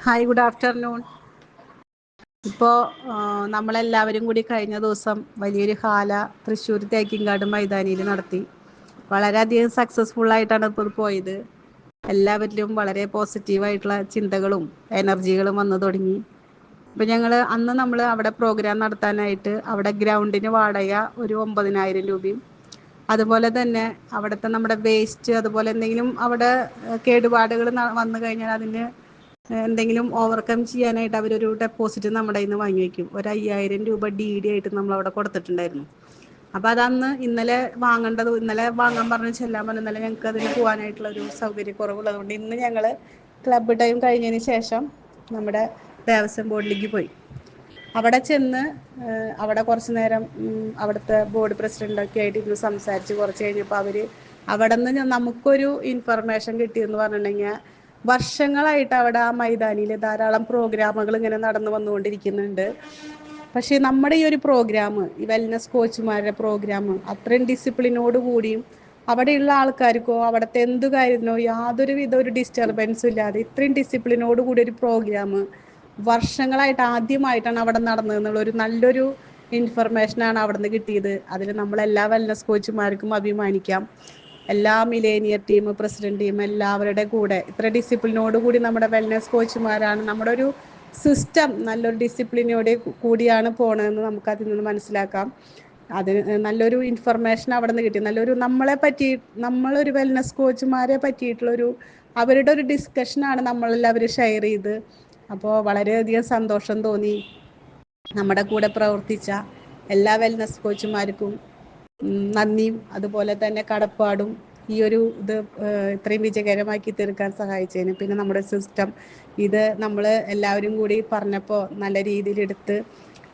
Hi, good afternoon. ഇപ്പോൾ നമ്മളെല്ലാവരും കൂടി കഴിഞ്ഞ ദിവസം വലിയൊരു ഹാല തൃശ്ശൂർ തേക്കിൻകാട് മൈതാനിയിൽ നടത്തി. വളരെയധികം സക്സസ്ഫുള്ളായിട്ടാണ് ഇപ്പോൾ പോയത്. എല്ലാവരിലും വളരെ പോസിറ്റീവായിട്ടുള്ള ചിന്തകളും എനർജികളും വന്നു തുടങ്ങി. ഇപ്പം നമ്മൾ അവിടെ പ്രോഗ്രാം നടത്താനായിട്ട് അവിടെ ഗ്രൗണ്ടിന് വാടക ഒരു 9,000 രൂപയും, അതുപോലെ തന്നെ അവിടുത്തെ നമ്മുടെ വേസ്റ്റ്, അതുപോലെ എന്തെങ്കിലും അവിടെ കേടുപാടുകൾ വന്നു കഴിഞ്ഞാൽ അതിന് എന്തെങ്കിലും ഓവർകം ചെയ്യാനായിട്ട് അവരൊരു ഡെപ്പോസിറ്റ് നമ്മുടെ കയ്യിൽ നിന്ന് വാങ്ങി വയ്ക്കും. ഒരു 5,000 രൂപ DD ആയിട്ട് നമ്മളവിടെ കൊടുത്തിട്ടുണ്ടായിരുന്നു. അപ്പോൾ അതന്ന് ഇന്നലെ വാങ്ങാൻ പറഞ്ഞ് ചെല്ലാൻ പറഞ്ഞു. ഇന്നലെ ഞങ്ങൾക്ക് അതിന് പോകാനായിട്ടുള്ളൊരു സൗകര്യക്കുറവുള്ളതുകൊണ്ട് ഇന്ന് ഞങ്ങൾ ക്ലബ്ബ് ടൈം കഴിഞ്ഞതിന് ശേഷം നമ്മുടെ ദേവസ്വം ബോർഡിലേക്ക് പോയി. അവിടെ ചെന്ന് അവിടെ കുറച്ച് നേരം അവിടുത്തെ ബോർഡ് പ്രസിഡൻ്റൊക്കെ ആയിട്ട് ഇന്ന് സംസാരിച്ച് കുറച്ച് കഴിഞ്ഞപ്പോൾ അവിടെ നിന്ന് നമുക്കൊരു ഇൻഫർമേഷൻ കിട്ടിയെന്ന് പറഞ്ഞിട്ടുണ്ടെങ്കിൽ, വർഷങ്ങളായിട്ട് അവിടെ ആ മൈതാനിയിൽ ധാരാളം പ്രോഗ്രാമുകൾ ഇങ്ങനെ നടന്നു വന്നുകൊണ്ടിരിക്കുന്നുണ്ട്. പക്ഷേ നമ്മുടെ ഈ ഒരു പ്രോഗ്രാം, ഈ വെൽനസ് കോച്ചുമാരുടെ പ്രോഗ്രാം അത്രയും ഡിസിപ്ലിനോട് കൂടിയും അവിടെയുള്ള ആൾക്കാർക്കോ അവിടുത്തെ എന്ത് കാര്യത്തിനോ യാതൊരുവിധ ഒരു ഡിസ്റ്റർബൻസും ഇല്ലാതെ ഇത്രയും ഡിസിപ്ലിനോട് കൂടി ഒരു പ്രോഗ്രാം വർഷങ്ങളായിട്ട് ആദ്യമായിട്ടാണ് അവിടെ നടന്നതെന്നുള്ളൊരു നല്ലൊരു ഇൻഫർമേഷനാണ് അവിടെ നിന്ന് കിട്ടിയത്. അതിൽ നമ്മളെല്ലാ വെൽനസ് കോച്ചുമാർക്കും അഭിമാനിക്കാം. എല്ലാ മിലേനിയർ ടീം, പ്രസിഡന്റ് ടീം എല്ലാവരുടെ കൂടെ ഇത്ര ഡിസിപ്ലിനോട് കൂടി നമ്മുടെ വെൽനസ് കോച്ചുമാരാണ്, നമ്മുടെ ഒരു സിസ്റ്റം നല്ലൊരു ഡിസിപ്ലിനോടെ കൂടിയാണ് പോണതെന്ന് നമുക്ക് അതിൽ നിന്ന് മനസ്സിലാക്കാം. അതിന് നല്ലൊരു ഇൻഫർമേഷൻ അവിടെ നിന്ന് കിട്ടി. നമ്മളൊരു വെൽനസ് കോച്ചുമാരെ പറ്റിയിട്ടുള്ളൊരു അവരുടെ ഒരു ഡിസ്കഷനാണ് നമ്മളെല്ലാവരും ഷെയർ ചെയ്ത്. അപ്പോൾ വളരെയധികം സന്തോഷം തോന്നി. നമ്മുടെ കൂടെ പ്രവർത്തിച്ച എല്ലാ വെൽനസ് കോച്ചുമാർക്കും നന്ദിയും അതുപോലെ തന്നെ കടപ്പാടും. ഈ ഒരു ഇത് ഇത്രയും വിജയകരമാക്കി തീർക്കാൻ സഹായിച്ചതിന്. പിന്നെ നമ്മുടെ സിസ്റ്റം ഇത് നമ്മൾ എല്ലാവരും കൂടി പറഞ്ഞപ്പോൾ നല്ല രീതിയിലെടുത്ത്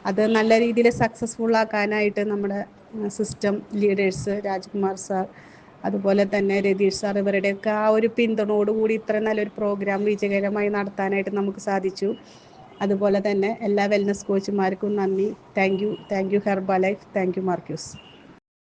അത് നല്ല രീതിയിൽ സക്സസ്ഫുൾ ആക്കാനായിട്ട് നമ്മുടെ സിസ്റ്റം ലീഡേഴ്സ് രാജ്കുമാർ സാർ, അതുപോലെ തന്നെ രതീഷ് സാർ, ഇവരുടെയൊക്കെ ആ ഒരു പിന്തുണയോടുകൂടി ഇത്ര നല്ലൊരു പ്രോഗ്രാം വിജയകരമായി നടത്താനായിട്ട് നമുക്ക് സാധിച്ചു. അതുപോലെ തന്നെ എല്ലാ വെൽനസ് കോച്ചുമാർക്കും നന്ദി. Thank you Herbalife. Thank you Marcuse.